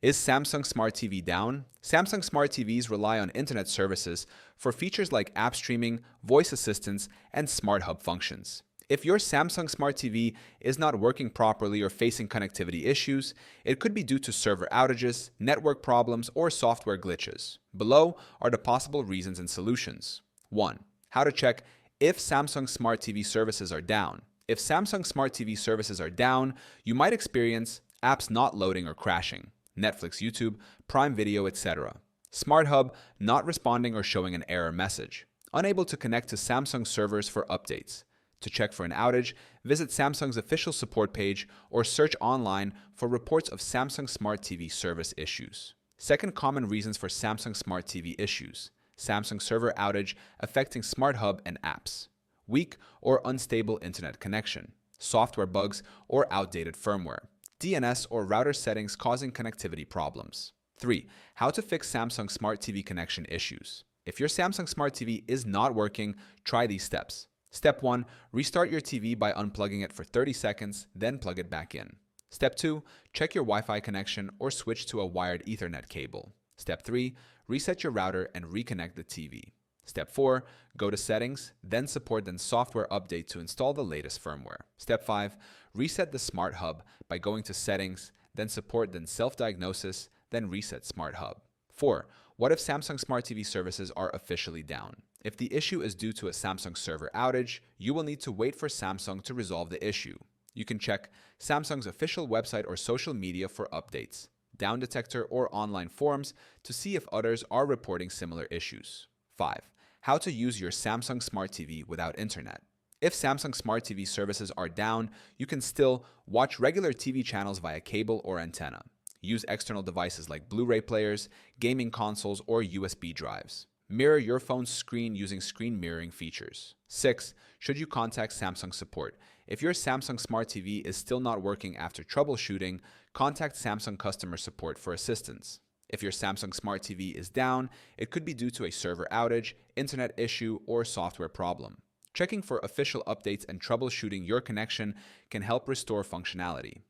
Is Samsung Smart TV down? Samsung Smart TVs rely on internet services for features like app streaming, voice assistance, and Smart Hub functions. If your Samsung Smart TV is not working properly or facing connectivity issues, it could be due to server outages, network problems, or software glitches. Below are the possible reasons and solutions. 1. How to check if Samsung Smart TV services are down. If Samsung Smart TV services are down, you might experience apps not loading or crashing, Netflix, YouTube, Prime Video, etc. Smart Hub not responding or showing an error message. Unable to connect to Samsung servers for updates. To check for an outage, visit Samsung's official support page or search online for reports of Samsung Smart TV service issues. Second common reasons for Samsung Smart TV issues: Samsung server outage affecting Smart Hub and apps, weak or unstable internet connection, software bugs or outdated firmware, DNS or router settings causing connectivity problems. 3. How to fix Samsung Smart TV connection issues. If your Samsung Smart TV is not working, try these steps. Step 1. Restart your TV by unplugging it for 30 seconds, then plug it back in. Step 2. Check your Wi-Fi connection or switch to a wired Ethernet cable. Step 3. Reset your router and reconnect the TV. Step 4. Go to Settings, then Support, then Software Update to install the latest firmware. Step 5. Reset the Smart Hub by going to Settings, then Support, then Self-Diagnosis, then Reset Smart Hub. 4. What if Samsung Smart TV services are officially down? If the issue is due to a Samsung server outage, you will need to wait for Samsung to resolve the issue. You can check Samsung's official website or social media for updates, down detector, or online forums to see if others are reporting similar issues. 5. How to use your Samsung Smart TV without internet. If Samsung Smart TV services are down, you can still watch regular TV channels via cable or antenna. Use external devices like Blu-ray players, gaming consoles, or USB drives. Mirror your phone's screen using screen mirroring features. 6. Should you contact Samsung support? If your Samsung Smart TV is still not working after troubleshooting, contact Samsung customer support for assistance. If your Samsung Smart TV is down, it could be due to a server outage, internet issue, or software problem. Checking for official updates and troubleshooting your connection can help restore functionality.